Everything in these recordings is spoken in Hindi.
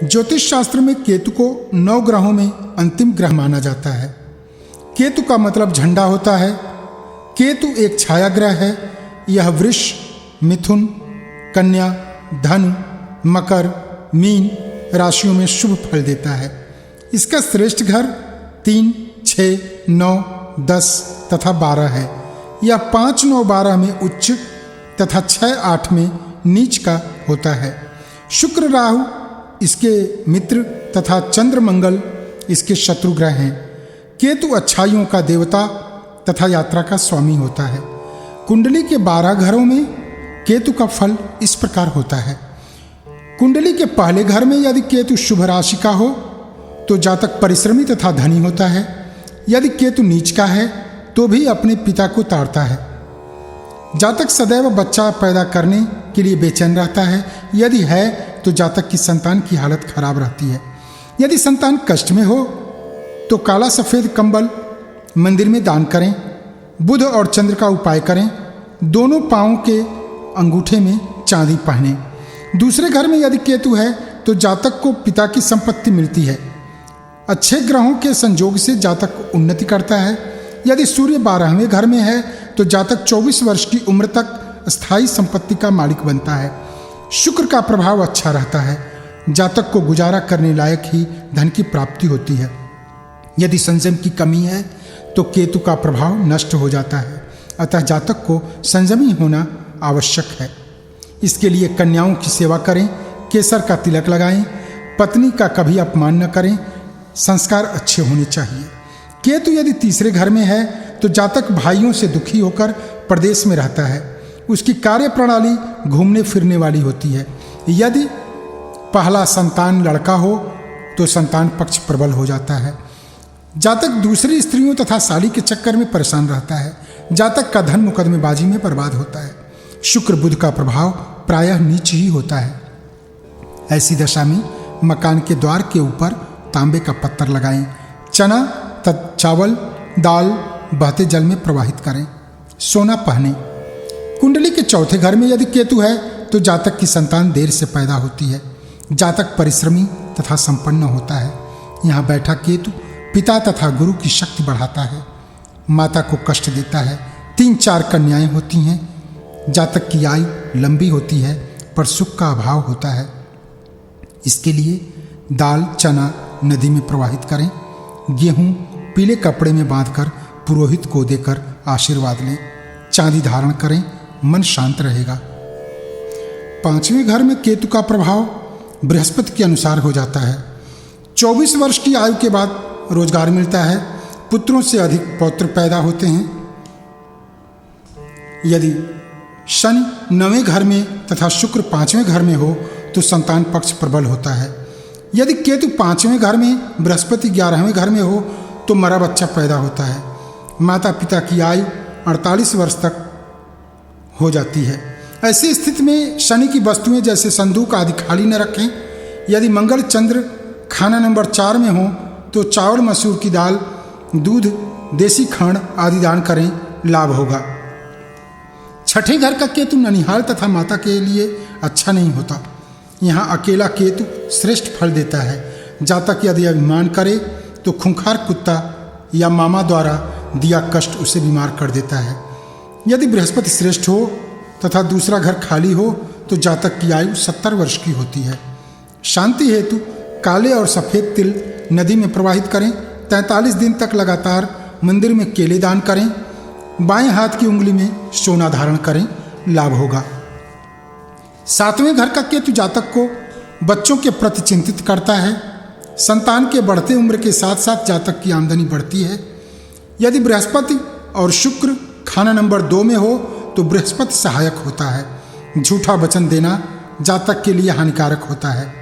ज्योतिष शास्त्र में केतु को 9 ग्रहों में अंतिम ग्रह माना जाता है। केतु का मतलब झंडा होता है। केतु एक छाया ग्रह है। यह वृष, मिथुन, कन्या, धनु, मकर, मीन राशियों में शुभ फल देता है। इसका श्रेष्ठ घर 3, 6, 9, 10 तथा 12 है। यह 5, 9, 12 में उच्च तथा 6, 8 में नीच का होता है। शुक्र, राहु इसके मित्र तथा चंद्र, मंगल इसके शत्रु ग्रह हैं। केतु अच्छाइयों का देवता तथा यात्रा का स्वामी होता है। कुंडली के 12 घरों में केतु का फल इस प्रकार होता है। कुंडली के पहले घर में यदि केतु शुभ राशि का हो तो जातक परिश्रमी तथा धनी होता है। यदि केतु नीच का है तो भी अपने पिता को ताड़ता है। जातक सदैव बच्चा पैदा करने के लिए बेचैन रहता है। यदि है तो जातक की संतान की हालत खराब रहती है। यदि संतान कष्ट में हो तो काला सफेद कंबल मंदिर में दान करें। बुध और चंद्र का उपाय करें। दोनों पांवों के अंगूठे में चांदी पहने। दूसरे घर में यदि केतु है तो जातक को पिता की संपत्ति मिलती है। अच्छे ग्रहों के संयोग से जातक उन्नति करता है। यदि सूर्य 12वें घर में है तो जातक 24 वर्ष की उम्र तक स्थायी संपत्ति का मालिक बनता है। शुक्र का प्रभाव अच्छा रहता है। जातक को गुजारा करने लायक ही धन की प्राप्ति होती है। यदि संयम की कमी है तो केतु का प्रभाव नष्ट हो जाता है। अतः जातक को संयमी होना आवश्यक है। इसके लिए कन्याओं की सेवा करें, केसर का तिलक लगाएं, पत्नी का कभी अपमान न करें, संस्कार अच्छे होने चाहिए। केतु यदि तीसरे घर में है तो जातक भाइयों से दुखी होकर प्रदेश में रहता है। उसकी कार्य प्रणाली घूमने फिरने वाली होती है। यदि पहला संतान लड़का हो तो संतान पक्ष प्रबल हो जाता है। जातक दूसरी स्त्रियों तथा साली के चक्कर में परेशान रहता है। जातक का धन मुकदमेबाजी में बर्बाद होता है। शुक्र बुध का प्रभाव प्रायः नीच ही होता है। ऐसी दशा में मकान के द्वार के ऊपर तांबे का पत्थर लगाएं। चना चावल दाल बहते जल में प्रवाहित करें। सोना पहने। कुंडली के चौथे घर में यदि केतु है तो जातक की संतान देर से पैदा होती है। जातक परिश्रमी तथा संपन्न होता है। यहाँ बैठा केतु पिता तथा गुरु की शक्ति बढ़ाता है। माता को कष्ट देता है। 3-4 कन्याएं होती हैं। जातक की आयु लंबी होती है पर सुख का अभाव होता है। इसके लिए दाल चना नदी में प्रवाहित करें। गेहूं पीले कपड़े में बांधकर पुरोहित को देकर आशीर्वाद लें। चांदी धारण करें, मन शांत रहेगा। 5वें घर में केतु का प्रभाव बृहस्पति के अनुसार हो जाता है। 24 वर्ष की आयु के बाद रोजगार मिलता है। पुत्रों से अधिक पौत्र पैदा होते हैं। यदि शनि 9वें घर में तथा शुक्र 5वें घर में हो तो संतान पक्ष प्रबल होता है। यदि केतु 5वें घर में बृहस्पति 11वें घर में हो तो मरा बच्चा पैदा होता है। माता पिता की आयु 48 वर्ष तक हो जाती है। ऐसी स्थिति में शनि की वस्तुएं जैसे संदूक आदि खाली न रखें। यदि मंगल चंद्र खाना नंबर 4 में हो तो चावल मसूर की दाल, दूध, देसी खंड आदि दान करें, लाभ होगा। छठे घर का केतु ननिहाल तथा माता के लिए अच्छा नहीं होता। यहाँ अकेला केतु श्रेष्ठ फल देता है। जातक यदि अभिमान करे तो खूंखार कुत्ता या मामा द्वारा दिया कष्ट उसे बीमार कर देता है। यदि बृहस्पति श्रेष्ठ हो तथा दूसरा घर खाली हो तो जातक की आयु 70 वर्ष की होती है। शांति हेतु काले और सफ़ेद तिल नदी में प्रवाहित करें। 43 दिन तक लगातार मंदिर में केले दान करें। बाएं हाथ की उंगली में सोना धारण करें, लाभ होगा। 7वें घर का केतु जातक को बच्चों के प्रति चिंतित करता है। संतान के बढ़ते उम्र के साथ साथ जातक की आमदनी बढ़ती है। यदि बृहस्पति और शुक्र खाना नंबर 2 में हो तो बृहस्पति सहायक होता है। झूठा वचन देना जातक के लिए हानिकारक होता है।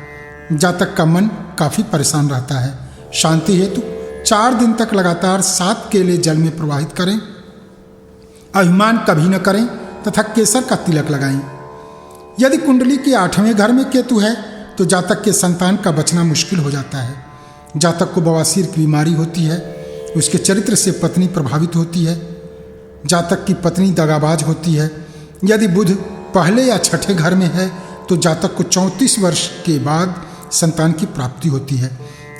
जातक का मन काफ़ी परेशान रहता है। शांति हेतु 4 दिन तक लगातार 7 केले जल में प्रवाहित करें। अभिमान कभी न करें तथा केसर का तिलक लगाएं। यदि कुंडली के 8वें घर में केतु है तो जातक के संतान का बचना मुश्किल हो जाता है। जातक को बवासीर की बीमारी होती है। उसके चरित्र से पत्नी प्रभावित होती है। जातक की पत्नी दगाबाज होती है। यदि बुध पहले या छठे घर में है तो जातक को 34 वर्ष के बाद संतान की प्राप्ति होती है।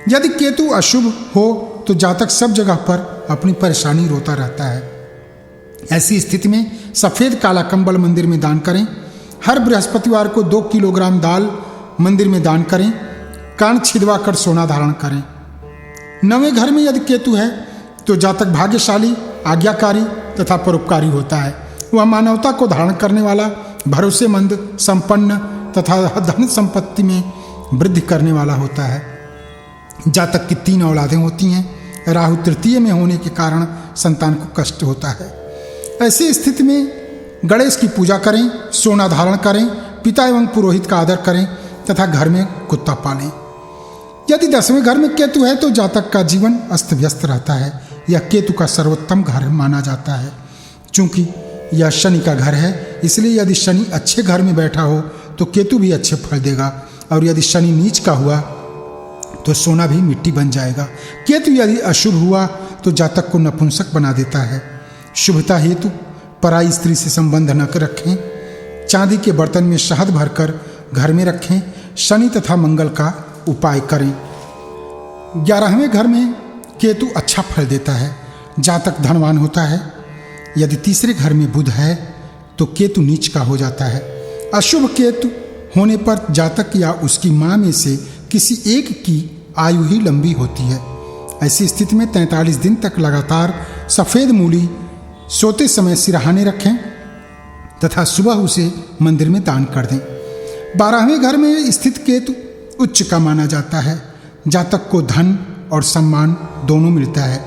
यदि केतु अशुभ हो तो जातक सब जगह पर अपनी परेशानी रोता रहता है। ऐसी स्थिति में सफ़ेद काला कंबल मंदिर में दान करें। हर बृहस्पतिवार को 2 किलोग्राम दाल मंदिर में दान करें। कान छिदवा कर सोना धारण करें। 9वें घर में यदि केतु है तो जातक भाग्यशाली, आज्ञाकारी तथा परोपकारी होता है। वह मानवता को धारण करने वाला, भरोसेमंद, संपन्न तथा धन संपत्ति में वृद्धि करने वाला होता है। जातक की 3 औलादें होती हैं। राहु तृतीय में होने के कारण संतान को कष्ट होता है। ऐसी स्थिति में गणेश की पूजा करें, सोना धारण करें, पिता एवं पुरोहित का आदर करें तथा घर में कुत्ता पालें। यदि 10वें घर में केतु है तो जातक का जीवन अस्त व्यस्त रहता है। यह केतु का सर्वोत्तम घर माना जाता है। चूंकि यह शनि का घर है, इसलिए यदि शनि अच्छे घर में बैठा हो तो केतु भी अच्छे फल देगा, और यदि शनि नीच का हुआ तो सोना भी मिट्टी बन जाएगा। केतु यदि अशुभ हुआ तो जातक को नपुंसक बना देता है। शुभता हेतु पराई स्त्री से संबंध न रखें। चांदी के बर्तन में शहद भरकर घर में रखें। शनि तथा मंगल का उपाय करें। 11वें घर में केतु अच्छा फल देता है। जातक धनवान होता है। यदि 3रे घर में बुध है तो केतु नीच का हो जाता है। अशुभ केतु होने पर जातक या उसकी मां में से किसी एक की आयु ही लंबी होती है। ऐसी स्थिति में 43 दिन तक लगातार सफ़ेद मूली सोते समय सिरहाने रखें तथा सुबह उसे मंदिर में दान कर दें। 12वें घर में स्थित केतु उच्च का माना जाता है। जातक को धन और सम्मान दोनों मिलता है।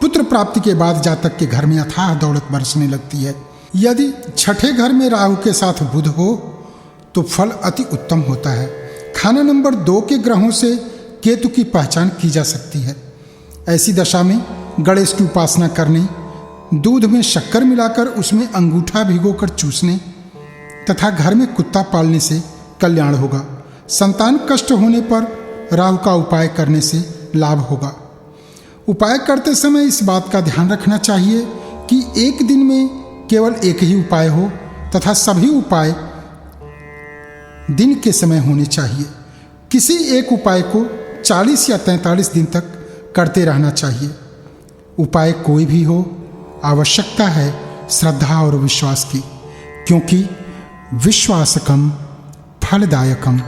पुत्र प्राप्ति के बाद जातक के घर में अथाह दौलत बरसने लगती है। यदि 6ठे घर में राहु के साथ बुध हो तो फल अति उत्तम होता है। खाना नंबर 2 के ग्रहों से केतु की पहचान की जा सकती है। ऐसी दशा में गणेश की उपासना करने, दूध में शक्कर मिलाकर उसमें अंगूठा भिगोकर चूसने तथा घर में कुत्ता पालने से कल्याण होगा। संतान कष्ट होने पर राहु का उपाय करने से लाभ होगा। उपाय करते समय इस बात का ध्यान रखना चाहिए कि एक दिन में केवल एक ही उपाय हो तथा सभी उपाय दिन के समय होने चाहिए। किसी एक उपाय को 40 या 43 दिन तक करते रहना चाहिए। उपाय कोई भी हो, आवश्यकता है श्रद्धा और विश्वास की, क्योंकि विश्वासकम फलदायकम